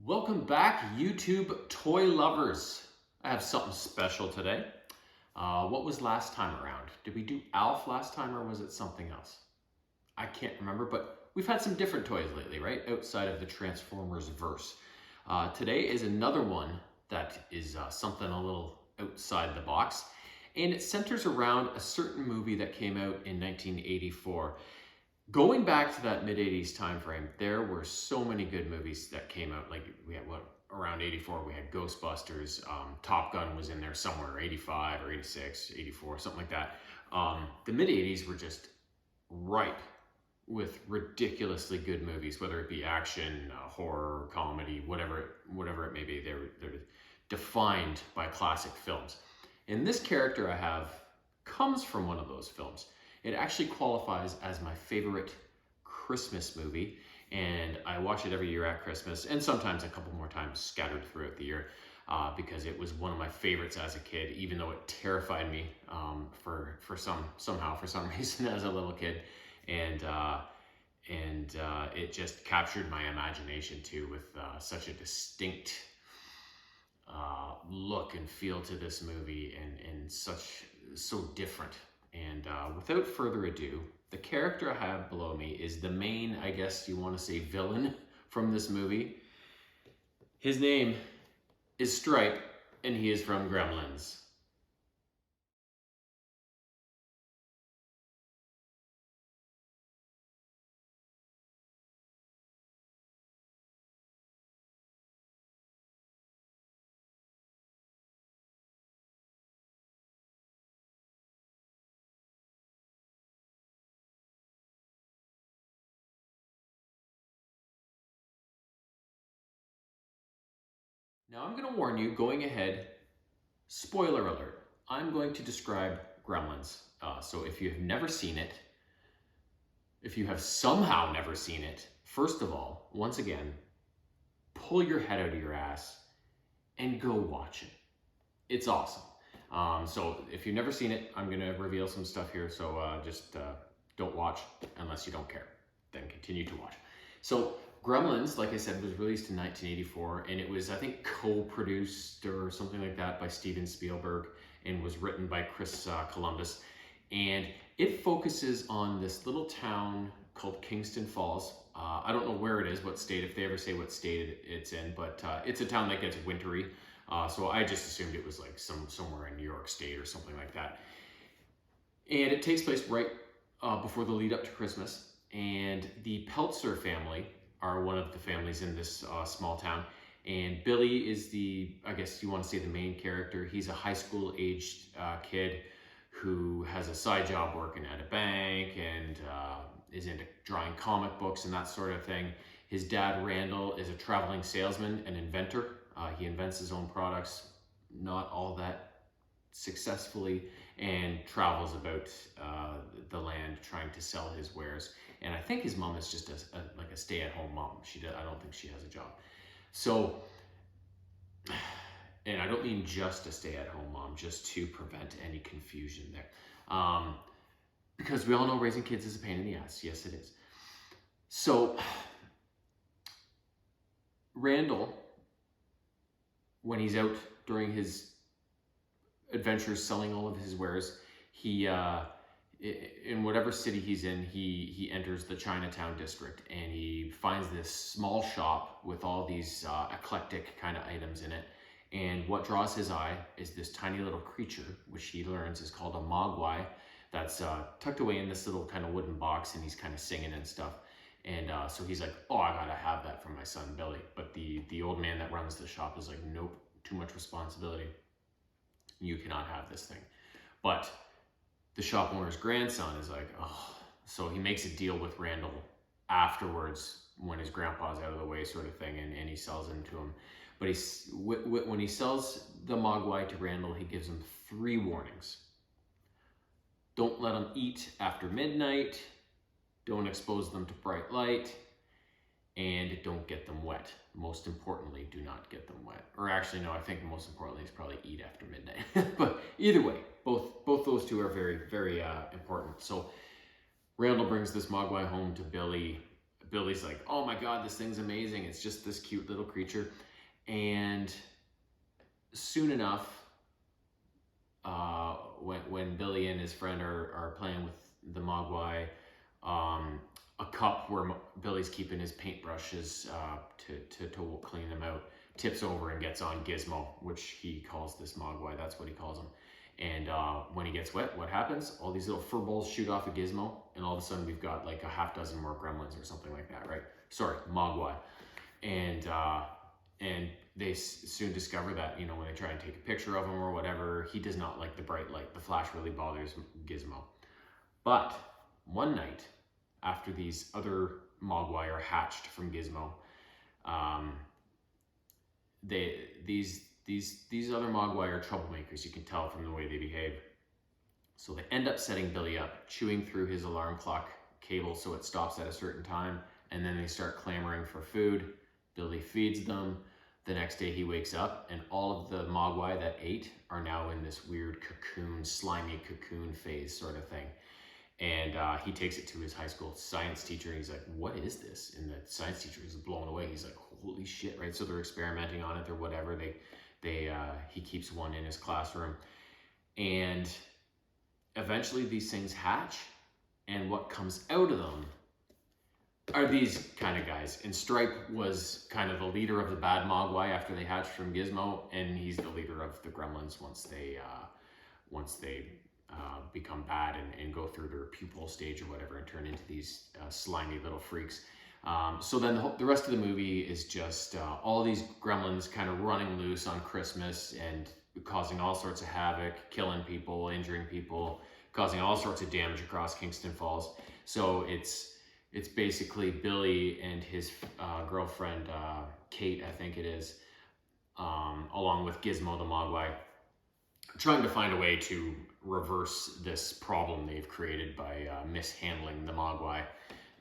Welcome back, YouTube toy lovers. I have something special today. What was last time around? Did we do Alf last time or was it something else? I can't remember, but we've had some different toys lately, right? Outside of the Transformers verse. Today is another one that is something a little outside the box. And it centers around a certain movie that came out in 1984. Going back to that mid-80s time frame, there were so many good movies that came out. Like we had around 84, we had Ghostbusters, Top Gun was in there somewhere, 85 or 86, 84, something like that. The mid-80s were just ripe with ridiculously good movies, whether it be action, horror, comedy, whatever it may be. They're defined by classic films. And this character I have comes from one of those films. It actually qualifies as my favorite Christmas movie, and I watch it every year at Christmas, and sometimes a couple more times scattered throughout the year, because it was one of my favorites as a kid, even though it terrified me for some reason as a little kid, and it just captured my imagination too with such a distinct look and feel to this movie, and so different. And without further ado, the character I have below me is the main, I guess you want to say, villain from this movie. His name is Stripe, and he is from Gremlins. Now I'm going to warn you, going ahead, spoiler alert, I'm going to describe Gremlins. So if you have never seen it, if you have somehow never seen it, first of all, once again, pull your head out of your ass and go watch it. It's awesome. So if you've never seen it, I'm going to reveal some stuff here. So just don't watch unless you don't care. Then continue to watch. So Gremlins, like I said, was released in 1984, and it was, I think, co-produced or something like that by Steven Spielberg, and was written by Chris Columbus. And it focuses on this little town called Kingston Falls. I don't know where it is, what state, if they ever say what state it's in, but it's a town that gets wintry. So I just assumed it was like somewhere in New York State or something like that. And it takes place right before the lead up to Christmas. And the Peltzer family are one of the families in this small town. And Billy is I guess you want to say, the main character. He's a high school aged kid who has a side job working at a bank, and is into drawing comic books and that sort of thing. His dad, Randall, is a traveling salesman, an inventor. He invents his own products, not all that successfully, and travels about the land trying to sell his wares. And I think his mom is just like a stay-at-home mom. I don't think she has a job. So, and I don't mean just a stay-at-home mom, just to prevent any confusion there. Because we all know raising kids is a pain in the ass. Yes, it is. So, Randall, when he's out during his adventures selling all of his wares, he in whatever city he's in, he enters the Chinatown district, and he finds this small shop with all these eclectic kind of items in it. And what draws his eye is this tiny little creature, which he learns is called a mogwai, that's tucked away in this little kind of wooden box, and he's kind of singing and stuff. And so he's like, oh, I gotta have that for my son Billy. But the old man that runs the shop is like, nope, too much responsibility. You cannot have this thing. But the shop owner's grandson is like, oh. So he makes a deal with Randall afterwards, when his grandpa's out of the way, sort of thing, and he sells him to him. But when he sells the mogwai to Randall, he gives him 3 warnings. Don't let them eat after midnight. Don't expose them to bright light, and don't get them wet. Most importantly, do not get them wet. Or actually, no, I think most importantly is probably eat after midnight. But either way, both those two are very, very important. So Randall brings this mogwai home to Billy. Billy's like, oh my God, this thing's amazing. It's just this cute little creature. And soon enough, when Billy and his friend are playing with the Mogwai, a cup where Billy's keeping his paintbrushes to clean them out tips over and gets on Gizmo, which he calls this Mogwai. That's what he calls him. And when he gets wet, what happens? All these little fur balls shoot off of Gizmo, and all of a sudden we've got like a half dozen more gremlins or something like that, right? Sorry, Mogwai. And they soon discover that, you know, when they try and take a picture of him or whatever, he does not like the bright light. The flash really bothers Gizmo. But one night, after these other Mogwai are hatched from Gizmo, these other Mogwai are troublemakers. You can tell from the way they behave. So they end up setting Billy up, chewing through his alarm clock cable so it stops at a certain time, and then they start clamoring for food. Billy feeds them. The next day he wakes up, and all of the Mogwai that ate are now in this weird cocoon, slimy cocoon phase sort of thing. And he takes it to his high school science teacher, and he's like, what is this? And the science teacher is blown away. He's like, holy shit, right? So they're experimenting on it or whatever. He keeps one in his classroom. And eventually these things hatch, and what comes out of them are these kind of guys. And Stripe was kind of the leader of the bad Mogwai after they hatched from Gizmo, and he's the leader of the gremlins once they become bad and go through their pupal stage or whatever and turn into these slimy little freaks. So then the rest of the movie is just all these gremlins kind of running loose on Christmas and causing all sorts of havoc, killing people, injuring people, causing all sorts of damage across Kingston Falls. So it's basically Billy and his girlfriend, Kate, I think it is, along with Gizmo the Mogwai, trying to find a way to reverse this problem they've created by mishandling the Mogwai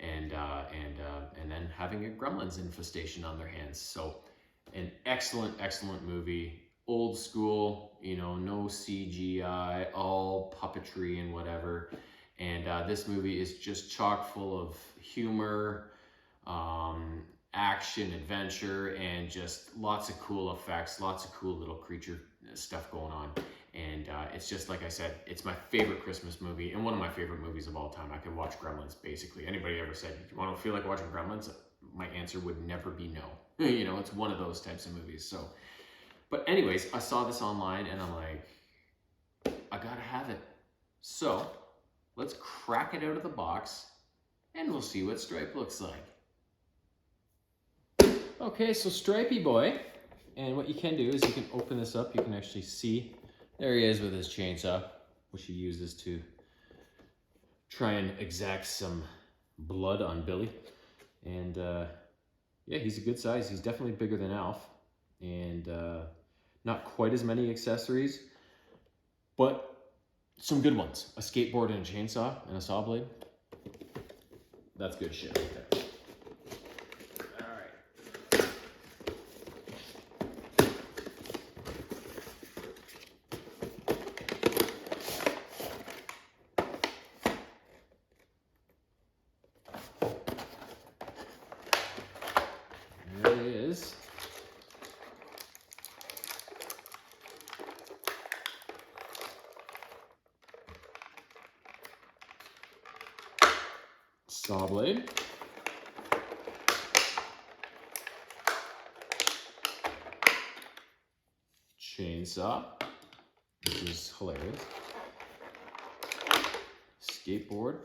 and then having a gremlins infestation on their hands. So an excellent movie. Old school, you know, no CGI, all puppetry and whatever. And this movie is just chock full of humor, action, adventure, and just lots of cool effects, lots of cool little creature stuff going on. And it's just, like I said, it's my favorite Christmas movie and one of my favorite movies of all time. I could watch Gremlins, basically. Anybody ever said, you want to feel like watching Gremlins? My answer would never be no. You know, it's one of those types of movies. So, but anyways, I saw this online and I'm like, I gotta have it. So let's crack it out of the box and we'll see what Stripe looks like. Okay, so Stripey boy. And what you can do is you can open this up. You can actually see, there he is with his chainsaw, which he uses to try and exact some blood on Billy. And yeah, he's a good size. He's definitely bigger than Alf. And not quite as many accessories, but some good ones. A skateboard and a chainsaw and a saw blade. That's good shit right there. There it is. Saw blade. Chainsaw, which is hilarious. Skateboard.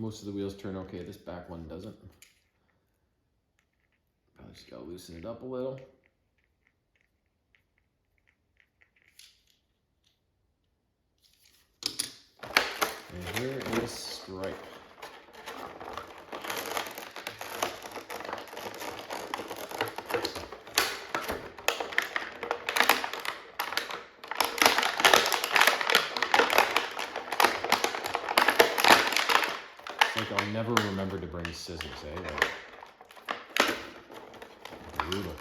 Most of the wheels turn okay, this back one doesn't. Probably just gotta loosen it up a little. And here is Stripe. Like I'll never remember to bring scissors, eh? Like, brutal.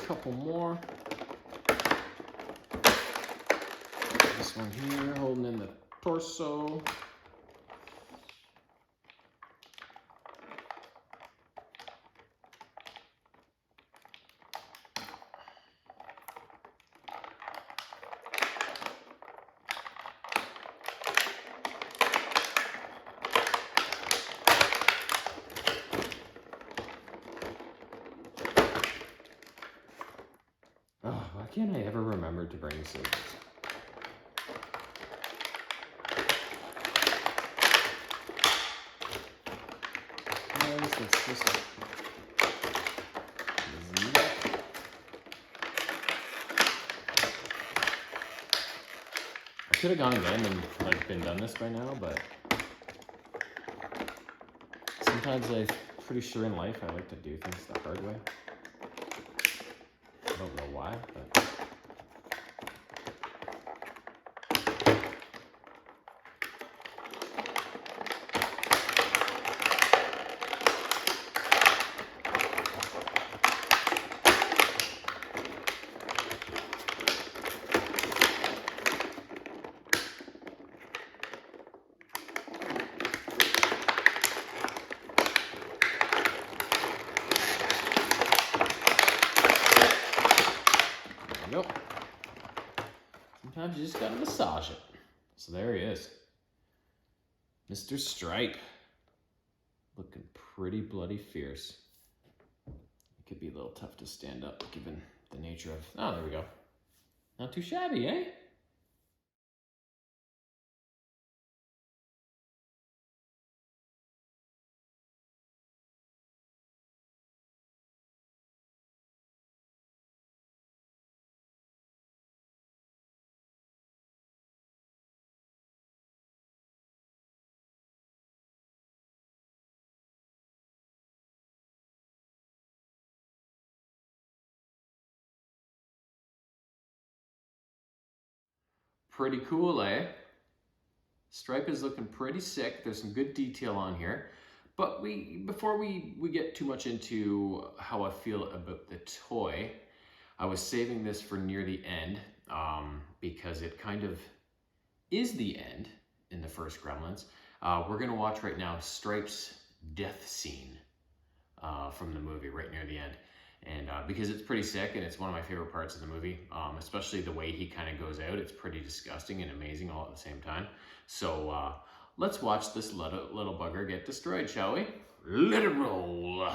couple more. This one here, holding in the torso. Oh, why can't I ever remember to bring scissors? Let's just I could have gone again and like been done this by now, but sometimes I'm pretty sure in life I like to do things the hard way. I don't know why, but there we go. Sometimes you just gotta massage it. So there he is. Mr. Stripe. Looking pretty bloody fierce. It could be a little tough to stand up given the nature of... Oh, there we go. Not too shabby, eh? Pretty cool, eh? Stripe is looking pretty sick. There's some good detail on here. But before we get too much into how I feel about the toy, I was saving this for near the end because it kind of is the end in the first Gremlins. We're gonna watch right now Stripe's death scene from the movie right near the end. And because it's pretty sick and it's one of my favorite parts of the movie, especially the way he kind of goes out. It's pretty disgusting and amazing all at the same time. So let's watch this little bugger get destroyed, shall we? Let it roll.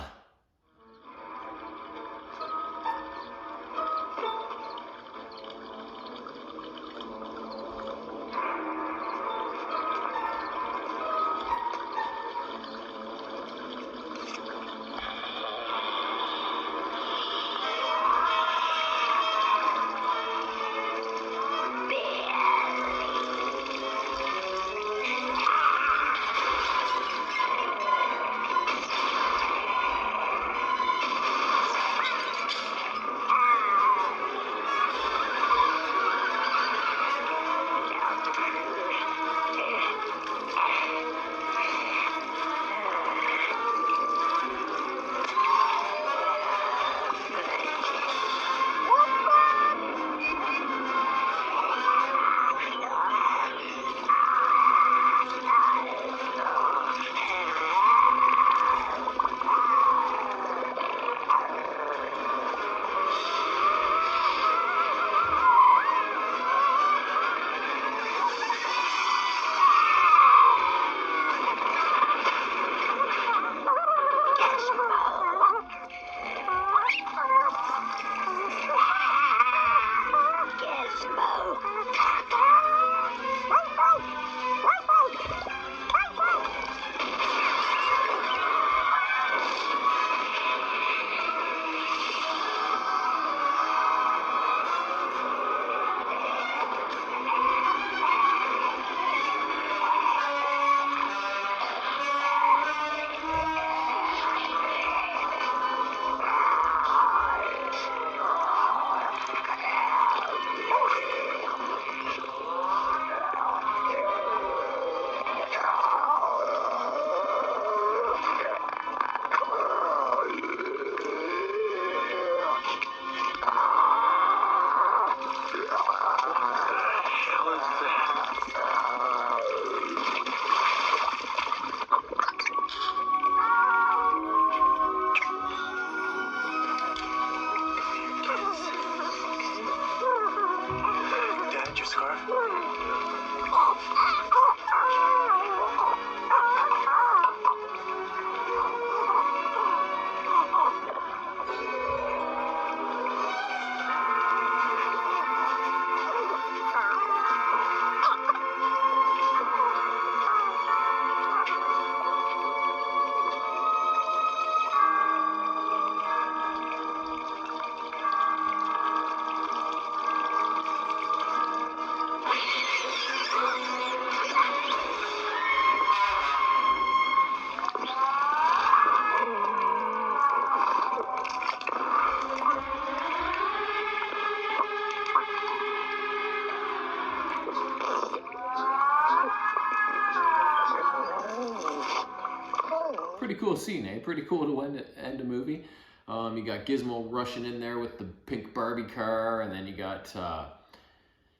pretty cool scene, eh? Pretty cool to end a movie. You got Gizmo rushing in there with the pink Barbie car, and then you got,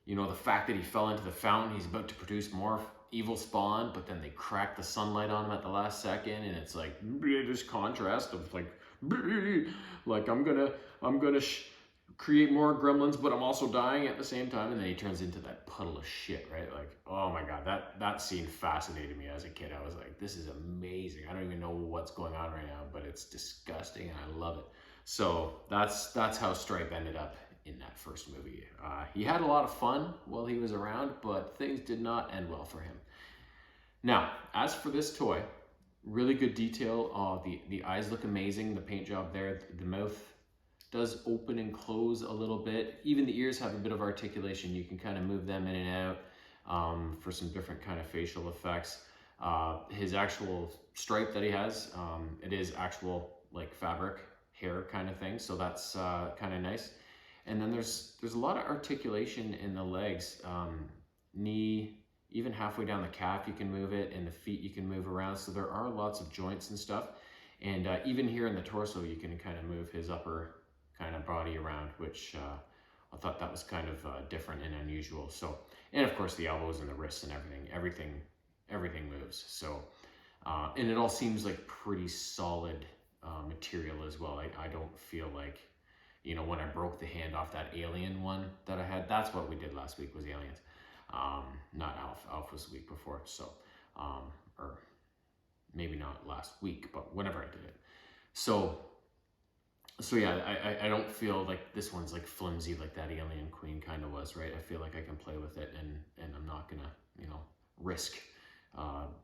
the fact that he fell into the fountain. He's about to produce more evil spawn, but then they crack the sunlight on him at the last second, and it's like this contrast of like I'm gonna create more gremlins, but I'm also dying at the same time. And then he turns into that puddle of shit, right? Like, oh my God, that scene fascinated me as a kid. I was like, this is amazing. I don't even know what's going on right now, but it's disgusting and I love it. So that's how Stripe ended up in that first movie. He had a lot of fun while he was around, but things did not end well for him. Now, as for this toy, really good detail. The eyes look amazing. The paint job there, the mouth does open and close a little bit. Even the ears have a bit of articulation. You can kind of move them in and out for some different kind of facial effects. His actual stripe that he has, it is actual like fabric hair kind of thing. So that's kind of nice. And then there's a lot of articulation in the legs, knee, even halfway down the calf you can move it, and the feet you can move around. So there are lots of joints and stuff. And even here in the torso, you can kind of move his upper kind of body around, which I thought that was kind of different and unusual. So, and of course the elbows and the wrists and everything moves. So, and it all seems like pretty solid material as well. I don't feel like, when I broke the hand off that alien one that I had, that's what we did last week was aliens. Not Alf. Alf was the week before. So, or maybe not last week, but whenever I did it. So yeah, I don't feel like this one's like flimsy like that Alien Queen kind of was, right? I feel like I can play with it and I'm not gonna, risk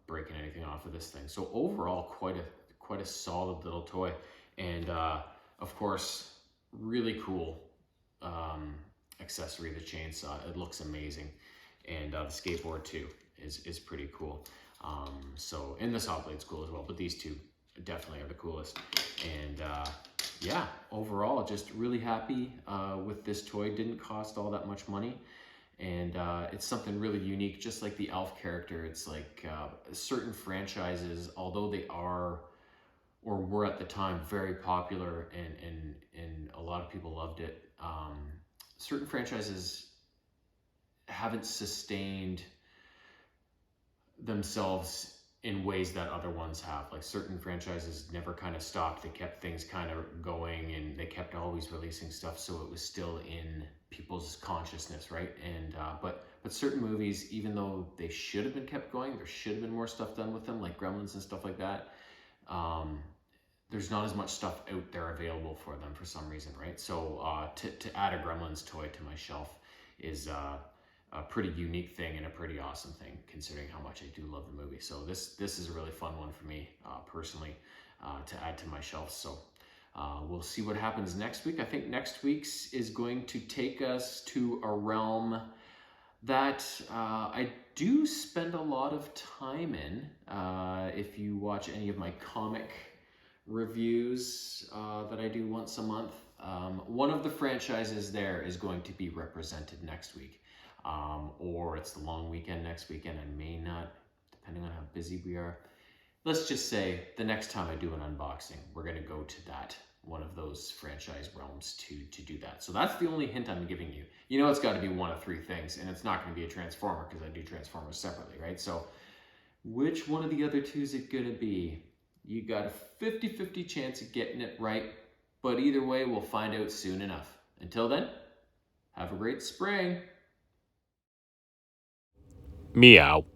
breaking anything off of this thing. So overall, quite a solid little toy. And of course, really cool accessory, the chainsaw. It looks amazing. And the skateboard too is pretty cool. So, and the saw blade's cool as well, but these two definitely are the coolest. And yeah, overall, just really happy with this toy. Didn't cost all that much money. And it's something really unique, just like the Elf character. It's like certain franchises, although they are, or were at the time, very popular and a lot of people loved it, certain franchises haven't sustained themselves in ways that other ones have. Like certain franchises never kind of stopped. They kept things kind of going and they kept always releasing stuff, so it was still in people's consciousness, right? And but certain movies, even though they should have been kept going, there should have been more stuff done with them, like Gremlins and stuff like that. There's not as much stuff out there available for them for some reason, right? So to add a Gremlins toy to my shelf is a pretty unique thing and a pretty awesome thing, considering how much I do love the movie. So this is a really fun one for me personally to add to my shelf. So we'll see what happens next week. I think next week's is going to take us to a realm that I do spend a lot of time in. If you watch any of my comic reviews that I do once a month, one of the franchises there is going to be represented next week. Or it's the long weekend next weekend. I may not, depending on how busy we are. Let's just say the next time I do an unboxing, we're going to go to that, one of those franchise realms to do that. So that's the only hint I'm giving you. It's got to be one of three things, and it's not going to be a Transformer because I do Transformers separately, right? So which one of the other two is it going to be? You got a 50-50 chance of getting it right, but either way, we'll find out soon enough. Until then, have a great spring. Meow.